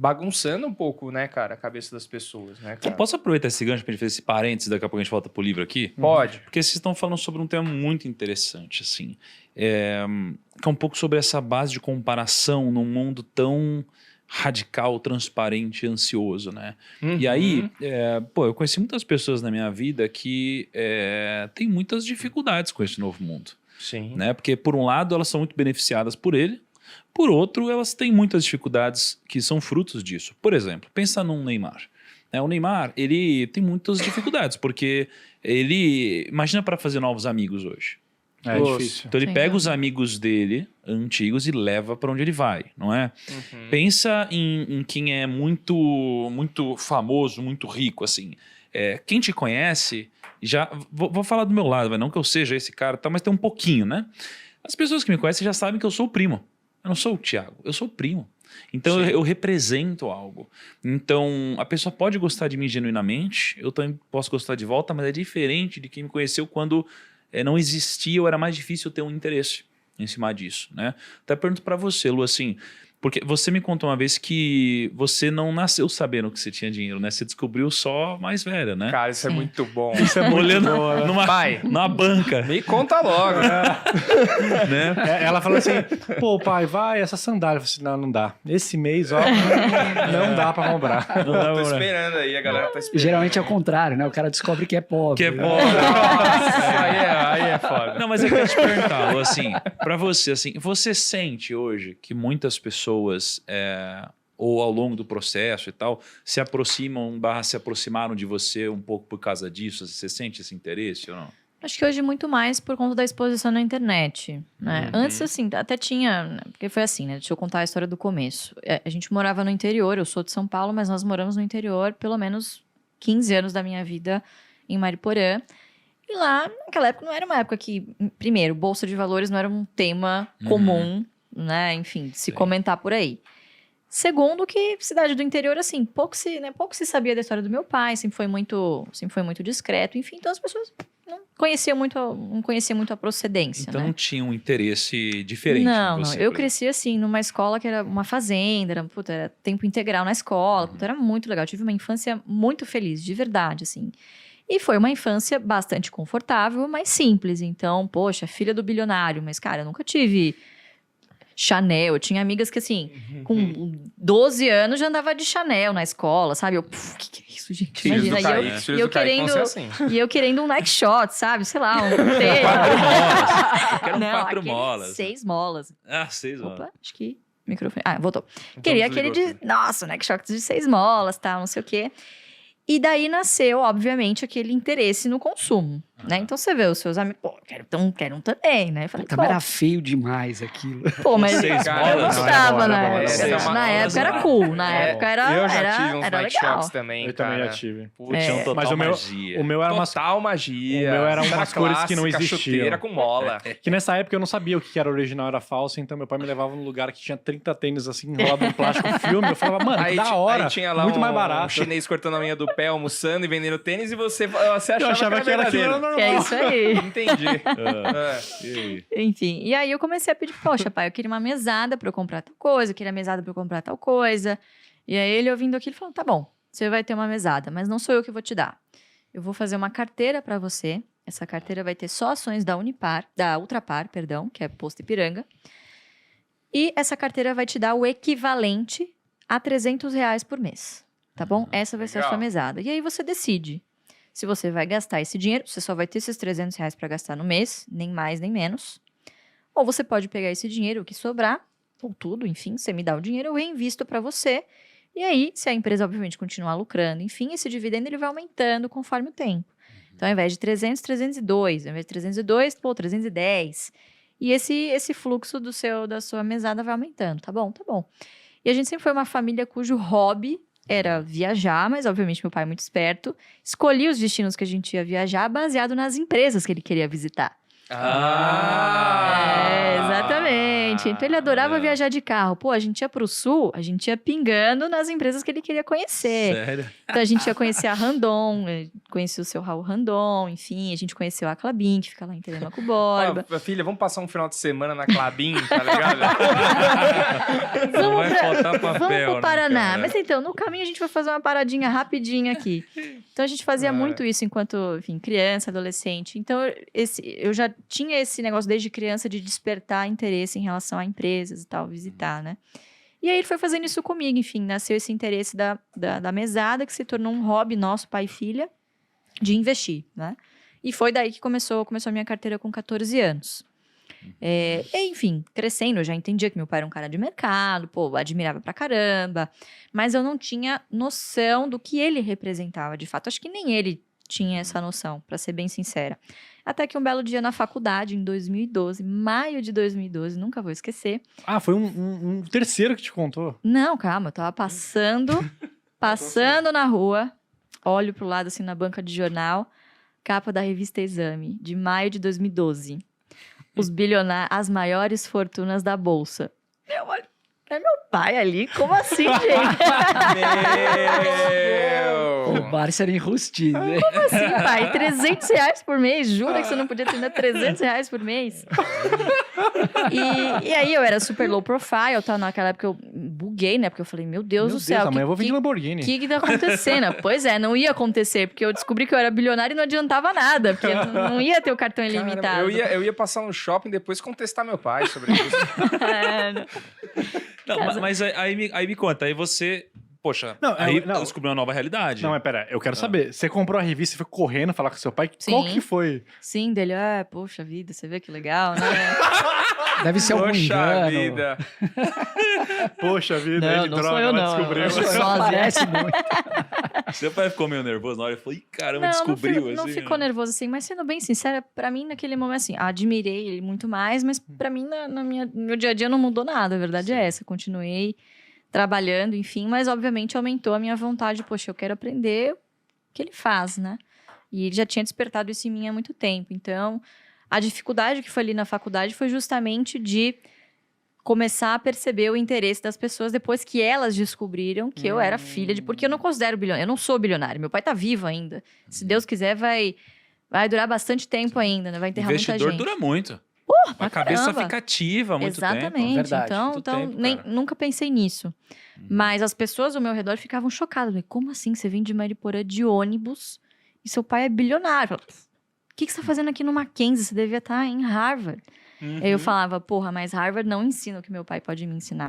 bagunçando um pouco, né, cara, a cabeça das pessoas, né, cara? Posso aproveitar esse gancho pra gente fazer esse parênteses, daqui a pouco a gente volta pro livro aqui? Pode. Porque vocês estão falando sobre um tema muito interessante, assim. Que é um pouco sobre essa base de comparação num mundo tão radical, transparente e ansioso, né? E aí, eu conheci muitas pessoas na minha vida que têm muitas dificuldades com esse novo mundo. Sim. Né? Porque, por um lado, elas são muito beneficiadas por ele, por outro, elas têm muitas dificuldades que são frutos disso. Por exemplo, pensa num Neymar. O Neymar, ele tem muitas dificuldades, porque ele... Imagina para fazer novos amigos hoje. É difícil. Então ele pega os amigos dele, antigos, e leva para onde ele vai, não é? Pensa em quem é muito, muito famoso, muito rico, assim. Quem te conhece, já... Vou falar do meu lado, não que eu seja esse cara, mas tem um pouquinho, né? As pessoas que me conhecem já sabem que eu sou o primo. Eu não sou o Thiago, eu sou o primo. Então eu represento algo. Então a pessoa pode gostar de mim genuinamente, eu também posso gostar de volta, mas é diferente de quem me conheceu quando não existia ou era mais difícil ter um interesse em cima disso, né? Até pergunto pra você, Lu, assim, porque você me contou uma vez que você não nasceu sabendo que você tinha dinheiro, né? Você descobriu só mais velha, né? Cara, isso é muito bom. Isso é olhando Pai, numa banca. me conta logo. Né? Ela falou assim, pô, pai, vai, essa sandália. Eu falei assim, não dá. Esse mês, ó, não dá pra comprar. Não dá Tô pra- esperando aí, a galera tá esperando. Geralmente é o contrário, né? O cara descobre que é pobre. Que é pobre. Nossa, aí é foda. Não, mas eu quero te perguntar, Lu, assim, pra você, assim, você sente hoje que muitas pessoas, ou ao longo do processo e tal, se aproximam, se aproximaram de você um pouco por causa disso? Você sente esse interesse ou não? Acho que hoje muito mais por conta da exposição na internet, né? Antes, assim, até tinha... Porque foi assim, né? Deixa eu contar a história do começo. A gente morava no interior, eu sou de São Paulo, mas nós moramos no interior pelo menos 15 anos da minha vida em Mariporã. E lá, naquela época, não era uma época que... Primeiro, Bolsa de Valores não era um tema comum, né? Enfim, de se comentar por aí. Segundo, que cidade do interior, assim, pouco se sabia da história do meu pai, sempre foi muito discreto, enfim, então as pessoas não conheciam muito a procedência, Então né? não tinha um interesse diferente Não, em você, eu por cresci assim, numa escola que era uma fazenda, era tempo integral na escola, era muito legal, eu tive uma infância muito feliz, de verdade, assim. E foi uma infância bastante confortável, mas simples, então, poxa, filha do bilionário, mas, cara, eu nunca tive... Chanel, eu tinha amigas que assim, com 12 anos já andava de Chanel na escola, sabe? Eu, que é isso, gente? Imagina, e eu querendo um Nike Shot, sabe? Sei lá, um tênis. Eu quero Não, 4 aquele molas. 6 molas. 6 molas. Opa, acho que microfone. Voltou. Queria aquele de, nossa, Nike Shot de 6 molas, tal, não sei o quê. E daí nasceu, obviamente, aquele interesse no consumo, né? Então você vê os seus amigos, pô, quero um também, né? Eu falei, Também era feio demais aquilo. pô, mas 6 eu molas? gostava, Não, era bom, né? era bom. Na Seis época era molas, cool, na época era Eu já tive uns era Nike legal. Shots também, Eu cara. também já tive. Tinha um total Mas o meu, magia. o meu era umas... Total magia. O meu era umas Clássica, cores que não existiam. chuteira com mola. Que nessa época eu não sabia o que era original e era falso, então meu pai me levava num lugar que tinha 30 tênis assim, enrolado num plástico filme. Eu falava, mano, que da hora, Aí tinha lá muito mais um barato. chinês cortando a unha do pé, almoçando e vendendo tênis e você Eu achava que era aquilo verdadeiro. normal. É isso aí. Entendi. E aí? Enfim, e aí eu comecei a pedir, poxa, pai, eu queria uma mesada pra eu comprar tal coisa, eu queria mesada pra eu comprar tal coisa. E aí ele ouvindo aquilo, falou, tá bom, você vai ter uma mesada, mas não sou eu que vou te dar. Eu vou fazer uma carteira pra você, essa carteira vai ter só ações da Ultrapar, perdão, que é Posto Ipiranga. E essa carteira vai te dar o equivalente a R$300 por mês, tá bom? Essa vai ser a sua legal. mesada. E aí você decide se você vai gastar esse dinheiro, você só vai ter esses R$300 para gastar no mês, nem mais nem menos. Ou você pode pegar esse dinheiro, o que sobrar, ou tudo, enfim, você me dá o dinheiro, eu reinvisto para você. E aí, se a empresa, obviamente, continuar lucrando, enfim, esse dividendo ele vai aumentando conforme o tempo. Então, ao invés de 300, 302. Ao invés de 302, 310. E esse fluxo da sua mesada vai aumentando. Tá bom, tá bom. E a gente sempre foi uma família cujo hobby era viajar, mas obviamente meu pai é muito esperto, escolhia os destinos que a gente ia viajar baseado nas empresas que ele queria visitar. Exatamente. Então ele adorava viajar de carro. Pô, a gente ia pro sul, a gente ia pingando nas empresas que ele queria conhecer. Sério? Então a gente ia conhecer a Randon, conheci o seu Raul Randon, enfim, a gente conheceu a Clabin, que fica lá em Telemaco Borba. Ó, filha, vamos passar um final de semana na Clabin, tá ligado? Não vai faltar Vamos papel, pro Paraná. né, Mas então, no caminho a gente vai fazer uma paradinha rapidinha aqui. Então a gente fazia muito isso enquanto, enfim, criança, adolescente. Então eu já tinha esse negócio desde criança de despertar interesse em relação a empresas e tal, visitar, né? E aí ele foi fazendo isso comigo, enfim, nasceu esse interesse da mesada, que se tornou um hobby nosso, pai e filha, de investir, né? E foi daí que começou a minha carteira com 14 anos. E, enfim, crescendo, eu já entendia que meu pai era um cara de mercado, pô, admirava pra caramba, mas eu não tinha noção do que ele representava, de fato. Acho que nem ele tinha essa noção, pra ser bem sincera. Até que um belo dia na faculdade, em 2012, maio de 2012, nunca vou esquecer. Ah, foi um terceiro que te contou. Não, calma, eu tava passando na rua, olho pro lado assim na banca de jornal, capa da revista Exame, de maio de 2012. Os bilionários, as maiores fortunas da bolsa. Eu olho, é meu pai ali? Como assim, gente? O Barça era enrustido, né? Como assim, pai? R$300 por mês? Jura que você não podia ter R$300 por mês? E aí eu era super low profile, tá? Naquela época eu buguei, né? Porque eu falei, meu Deus do céu. Amanhã eu vou vir de Lamborghini. O que tá acontecendo? Pois é, não ia acontecer, porque eu descobri que eu era bilionário e não adiantava nada, porque não ia ter o cartão ilimitado. Caramba, eu ia passar no shopping depois contestar meu pai sobre isso. Não, mas aí me conta, aí você... Poxa, Não, aí não. descobriu uma nova realidade. Não, mas pera, eu quero saber. Você comprou a revista e foi correndo falar com seu pai? Sim. Qual que foi? Sim, dele, poxa vida, você vê que legal, né? Deve ser algum Poxa engano. vida. Poxa vida, Não, ele não droga, sou eu, ela não. descobriu. Sozinha. Parece muito. Seu pai ficou meio nervoso na hora e falou, ih, caramba, Não, descobriu. não assim, ficou né? nervoso assim, mas sendo bem sincera, pra mim naquele momento assim, admirei ele muito mais, mas pra mim no meu dia a dia não mudou nada, a verdade é essa, continuei trabalhando, enfim, mas obviamente aumentou a minha vontade, poxa, eu quero aprender o que ele faz, né? E ele já tinha despertado isso em mim há muito tempo, então a dificuldade que foi ali na faculdade foi justamente de começar a perceber o interesse das pessoas depois que elas descobriram que eu era filha de... Porque eu não considero bilionário, eu não sou bilionário, meu pai tá vivo ainda. Se Deus quiser, vai durar bastante tempo ainda, né? Vai enterrar muita Investidor gente. dura muito. pra A cabeça caramba. fica ativa há muito Exatamente. tempo. Verdade. Então, Muito tempo, nem, cara. nunca pensei nisso. Mas as pessoas ao meu redor ficavam chocadas. Falei, como assim? Você vem de Mariporã de ônibus e seu pai é bilionário. Eu falava, o que você tá fazendo aqui no Mackenzie? Você devia estar em Harvard. Aí eu falava, porra, mas Harvard não ensina o que meu pai pode me ensinar.